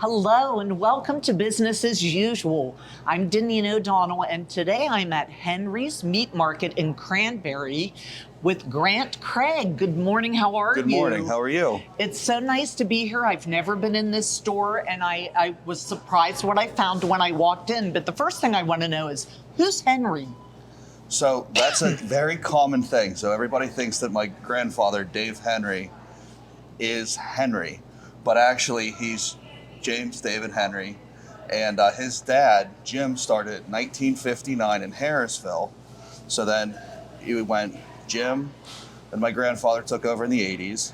Hello and welcome to Business as Usual. I'm Daneen O'Donnell and today I'm at Henry's Meat Market in Cranberry with Grant Craig. Good morning, how are you? Good morning, how are you? It's so nice to be here. I've never been in this store and I was surprised what I found when I walked in. But the first thing I want to know is, who's Henry? So that's a very common thing. So everybody thinks that my grandfather, Dave Henry, is Henry, but actually he's James David Henry, and his dad, Jim, started in 1959 in Harrisville. So then he went Jim, and my grandfather took over in the 80s,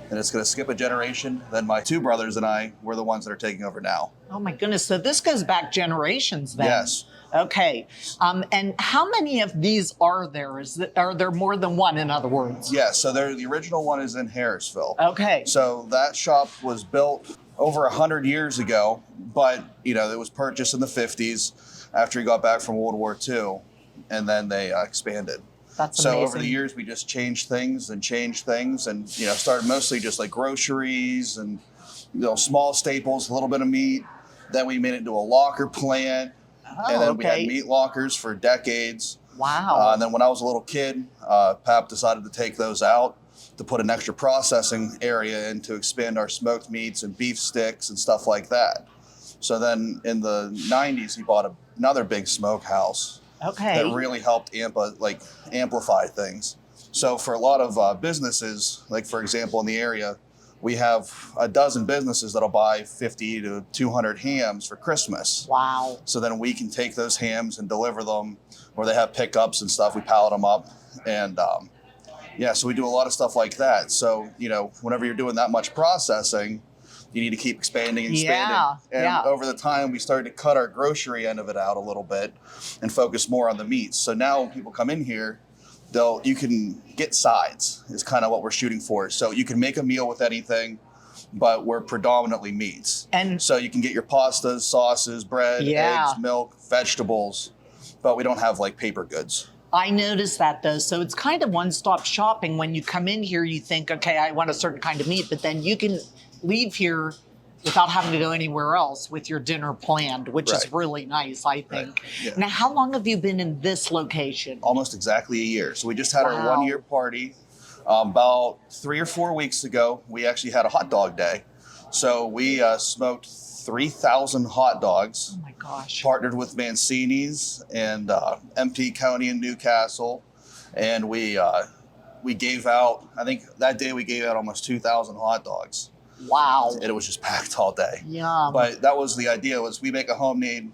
and it's going to skip a generation. Then my two brothers and I were the ones that are taking over now. Oh my goodness, so this goes back generations then. Yes. Okay, and how many of these are there? Are there more than one, in other words? Yeah, so the original one is in Harrisville. Okay. So that shop was built over 100 years ago, but it was purchased in the 50s after he got back from World War II, and then they expanded. That's so amazing. Over the years, we just changed things, and started mostly just like groceries and small staples, a little bit of meat. Then we made it into a locker plant, and then we had meat lockers for decades. Wow. And then when I was a little kid, Pap decided to take those out to put an extra processing area in to expand our smoked meats and beef sticks and stuff like that. So then in the 90s, he bought another big smokehouse that really helped amplify things. So for a lot of businesses, like for example in the area, we have a dozen businesses that'll buy 50 to 200 hams for Christmas. Wow. So then we can take those hams and deliver them, or they have pickups and stuff. We pallet them up, and so we do a lot of stuff like that. So, whenever you're doing that much processing, you need to keep expanding and expanding. Over the time, we started to cut our grocery end of it out a little bit and focus more on the meats. So now when people come in here, you can get sides is kind of what we're shooting for. So you can make a meal with anything, but we're predominantly meats. And so you can get your pastas, sauces, bread, eggs, milk, vegetables, but we don't have like paper goods. I noticed that though. So it's kind of one-stop shopping. When you come in here, you think, okay, I want a certain kind of meat, but then you can leave here without having to go anywhere else with your dinner planned, which is really nice, I think. Right. Yeah. Now, how long have you been in this location? Almost exactly a year. So we just had our 1 year party. About 3 or 4 weeks ago, we actually had a hot dog day. So we smoked 3,000 hot dogs. Oh my gosh. Partnered with Mancini's and MP County in Newcastle. And we gave out, I think that day we gave out almost 2,000 hot dogs. Wow. And it was just packed all day. Yeah. But that was the idea, was we make a homemade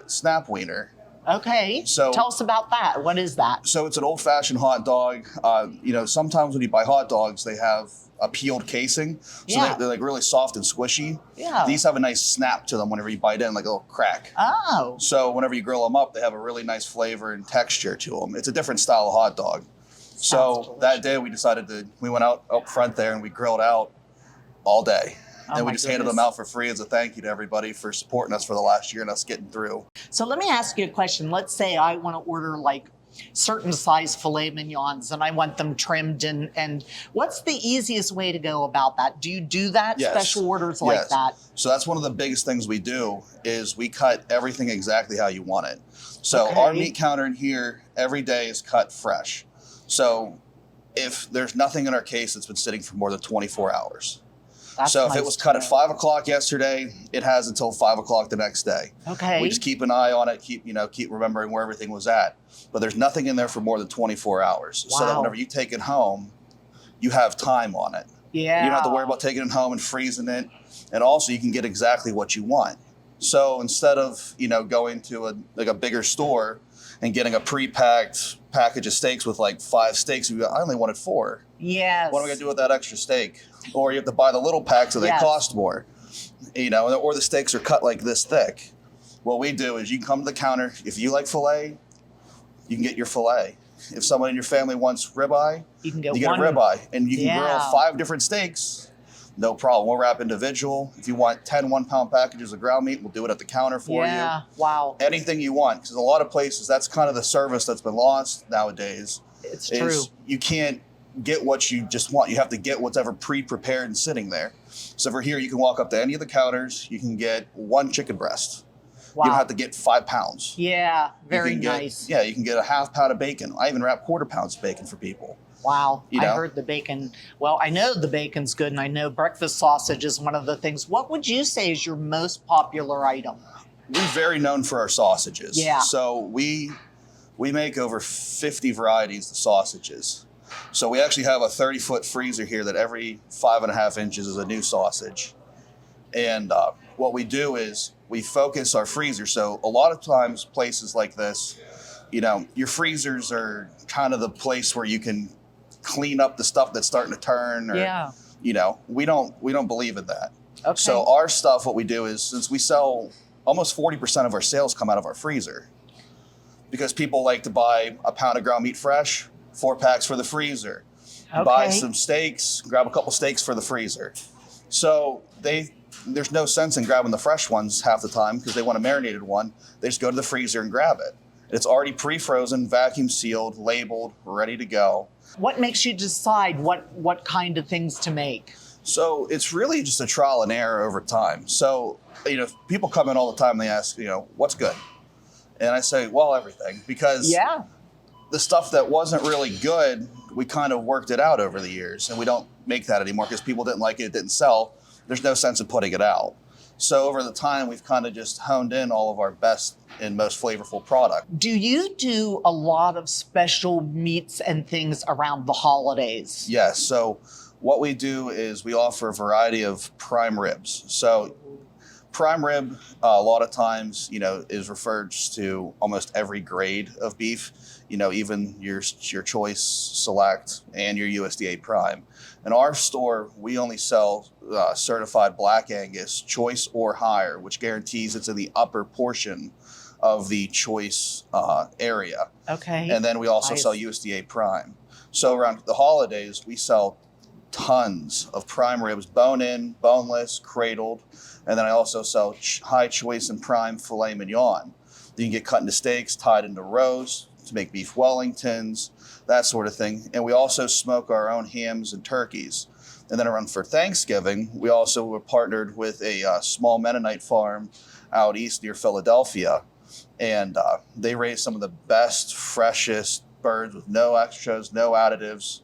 snap wiener. Okay. So tell us about that. What is that? So it's an old-fashioned hot dog. Sometimes when you buy hot dogs, they have a peeled casing. So they're like really soft and squishy. Yeah. These have a nice snap to them whenever you bite in, like a little crack. Oh. So whenever you grill them up, they have a really nice flavor and texture to them. It's a different style of hot dog. So that day we went out up front there and we grilled out all day. And we just handed them out for free as a thank you to everybody for supporting us for the last year and us getting through. So let me ask you a question. Let's say I want to order like certain size filet mignons and I want them trimmed, and what's the easiest way to go about that? Do you do that? Yes. Special orders like that? So that's one of the biggest things we do is we cut everything exactly how you want it. So our meat counter in here every day is cut fresh. So if there's nothing in our case that's been sitting for more than 24 hours. So if it was cut at 5 o'clock yesterday, it has until 5 o'clock the next day. Okay. We just keep an eye on it, keep remembering where everything was at. But there's nothing in there for more than 24 hours. Wow. So that whenever you take it home, you have time on it. Yeah. You don't have to worry about taking it home and freezing it. And also you can get exactly what you want. So instead of, going to a bigger store and getting a pre-packed package of steaks with like 5 steaks, I only wanted 4. Yes. What am I going to do with that extra steak? Or you have to buy the little packs so they cost more, or the steaks are cut like this thick. What we do is you can come to the counter. If you like filet, you can get your filet. If someone in your family wants ribeye, you get a ribeye. And you can grill 5 different steaks, no problem. We'll wrap individual. If you want 10 1-pound packages of ground meat, we'll do it at the counter for you. Yeah, wow. Anything you want. Because a lot of places, that's kind of the service that's been lost nowadays. It's true. You can't get what you just want. You have to get whatever pre-prepared and sitting there. So for here, you can walk up to any of the counters. You can get one chicken breast. Wow. You don't have to get 5 pounds. Yeah, very You can nice. Yeah, you can get a half pound of bacon. I even wrap quarter pounds of bacon for people. Wow. You know? I heard the bacon. Well, I know the bacon's good, and I know breakfast sausage is one of the things. What would you say is your most popular item? We're very known for our sausages. Yeah. So we make over 50 varieties of sausages. So we actually have a 30-foot freezer here that every 5.5 inches is a new sausage. And what we do is we focus our freezer. So a lot of times places like this, your freezers are kind of the place where you can clean up the stuff that's starting to turn. Or, Yeah. We don't believe in that. Okay. So our stuff, what we do is, since we sell almost 40% of our sales come out of our freezer, because people like to buy a pound of ground meat fresh, 4 packs for the freezer, buy some steaks, grab a couple steaks for the freezer. So there's no sense in grabbing the fresh ones half the time because they want a marinated one. They just go to the freezer and grab it. It's already pre-frozen, vacuum sealed, labeled, ready to go. What makes you decide what kind of things to make? So it's really just a trial and error over time. So, people come in all the time and they ask, what's good? And I say, well, everything. Because the stuff that wasn't really good, we kind of worked it out over the years. And we don't make that anymore because people didn't like it, it didn't sell. There's no sense in putting it out. So over the time, we've kind of just honed in all of our best and most flavorful product. Do you do a lot of special meats and things around the holidays? Yes. So what we do is we offer a variety of prime ribs. So prime rib, a lot of times, is referred to almost every grade of beef, even your choice, select, and your USDA prime. In our store, we only sell certified Black Angus, choice or higher, which guarantees it's in the upper portion of the choice area. Okay. And then we also sell USDA prime. So around the holidays, we sell tons of prime ribs, bone-in, boneless, cradled. And then I also sell high choice and prime filet mignon. You can get cut into steaks, tied into rows to make beef Wellingtons, that sort of thing. And we also smoke our own hams and turkeys. And then around for Thanksgiving, we also were partnered with a small Mennonite farm out east near Philadelphia. And they raise some of the best, freshest birds with no extras, no additives.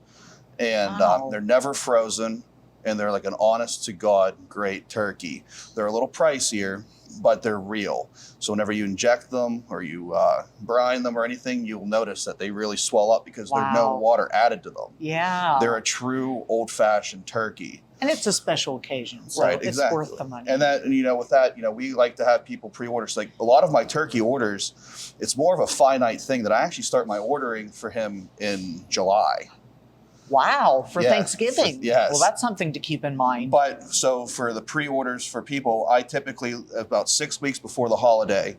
And they're never frozen. And they're like an honest to God great turkey. They're a little pricier, but they're real. So whenever you inject them or you brine them or anything, you'll notice that they really swell up because there's no water added to them. Yeah. They're a true old-fashioned turkey. And it's a special occasion, so Right, it's exactly. worth the money. And that, with that, we like to have people pre-order. So like a lot of my turkey orders, it's more of a finite thing that I actually start my ordering for him in July. Wow, for Thanksgiving. Yes. Well, that's something to keep in mind. But so for the pre-orders for people, I typically, about 6 weeks before the holiday,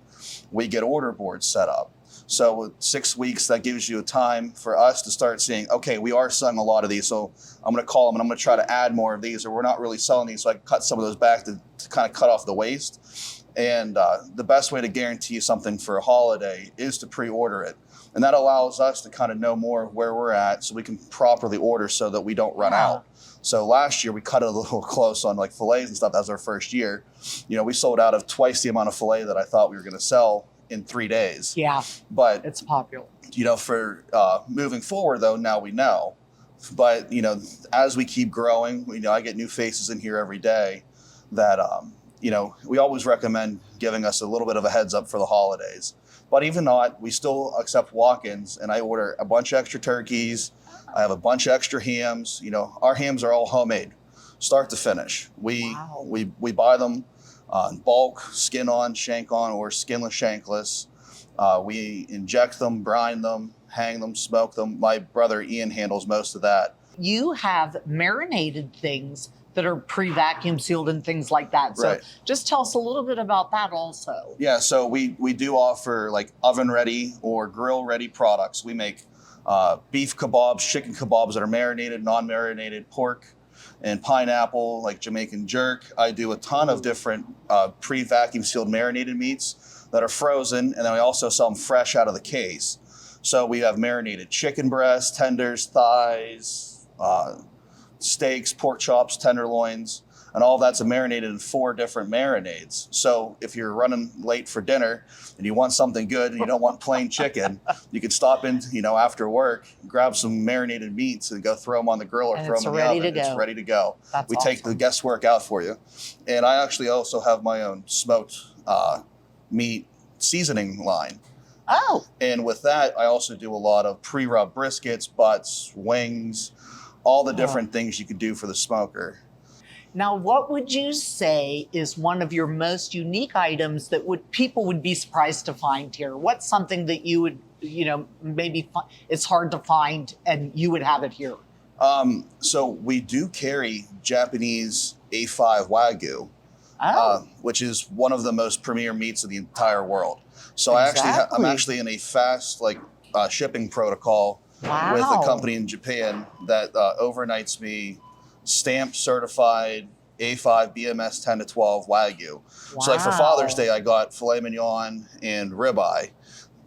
we get order boards set up. So with 6 weeks, that gives you a time for us to start seeing, okay, we are selling a lot of these. So I'm going to call them and I'm going to try to add more of these, or we're not really selling these. So I can cut some of those back to kind of cut off the waste. And the best way to guarantee something for a holiday is to pre-order it. And that allows us to kind of know more of where we're at so we can properly order so that we don't run out. So last year we cut it a little close on like fillets and stuff. That was our first year. We sold out of twice the amount of fillet that I thought we were going to sell in 3 days. Yeah, but it's popular. For moving forward though, now we know. But as we keep growing, I get new faces in here every day that we always recommend giving us a little bit of a heads up for the holidays. But even not, we still accept walk-ins, and I order a bunch of extra turkeys. I have a bunch of extra hams. Our hams are all homemade, start to finish. We buy them in bulk, skin on, shank on, or skinless, shankless. We inject them, brine them, hang them, smoke them. My brother Ian handles most of that. You have marinated things that are pre-vacuum sealed and things like that. So just tell us a little bit about that also. Yeah, so we do offer like oven ready or grill ready products. We make beef kebabs, chicken kebabs that are marinated, non-marinated, pork and pineapple, like Jamaican jerk. I do a ton of different pre-vacuum sealed marinated meats that are frozen, and then we also sell them fresh out of the case. So we have marinated chicken breasts, tenders, thighs, steaks, pork chops, tenderloins, and all that's marinated in 4 different marinades. So if you're running late for dinner and you want something good and you don't want plain chicken, you could stop in, after work, grab some marinated meats and go throw them on the grill or And throw it's them in the ready oven. to go. It's ready to go. That's We take the awesome. guesswork out for you. And I actually also have my own smoked meat seasoning line. Oh, And with that, I also do a lot of pre-rub briskets, butts, wings, all the different things you could do for the smoker. now what would you say is one of your most unique items that people would be surprised to find here? What's something that you would, maybe it's hard to find and you would have it here? So we do carry Japanese A5 Wagyu, which is one of the most premier meats in the entire world. So I'm actually in a fast shipping protocol with a company in Japan that overnights me stamped certified A5 BMS 10 to 12 Wagyu. So for Father's Day, I got filet mignon and ribeye.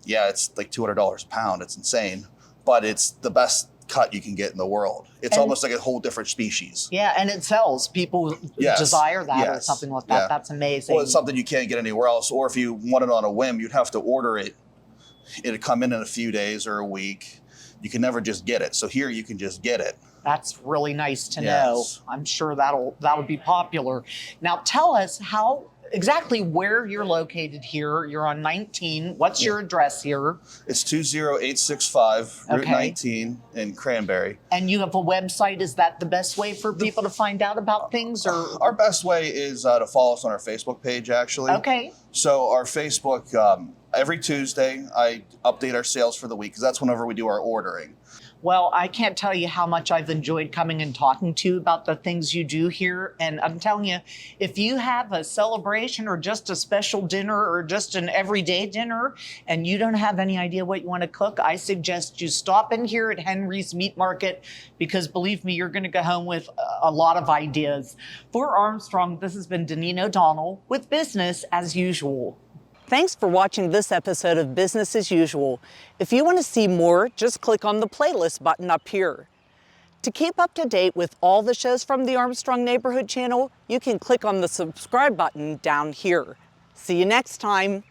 Yeah, it's like $200 a pound. It's insane, but it's the best cut you can get in the world. It's almost like a whole different species. Yeah, and it sells. People desire that or something like that. Yeah. That's amazing. Well, it's something you can't get anywhere else. Or if you want it on a whim, you'd have to order it. It'd come in a few days or a week. You can never just get it. So here you can just get it. That's really nice to know. I'm sure that would be popular. Now tell us exactly where you're located here. You're on 19. What's your address here? It's 20865 Route 19 in Cranberry. And you have a website. Is that the best way for people to find out about things? Or our best way is to follow us on our Facebook page, actually. Okay. So our Facebook, every Tuesday, I update our sales for the week because that's whenever we do our ordering. Well, I can't tell you how much I've enjoyed coming and talking to you about the things you do here. And I'm telling you, if you have a celebration or just a special dinner or just an everyday dinner and you don't have any idea what you want to cook, I suggest you stop in here at Henry's Meat Market because believe me, you're going to go home with a lot of ideas. For Armstrong, this has been Daneen O'Donnell with Business as Usual. Thanks for watching this episode of Business as Usual. If you want to see more, just click on the playlist button up here. To keep up to date with all the shows from the Armstrong Neighborhood Channel, you can click on the subscribe button down here. See you next time.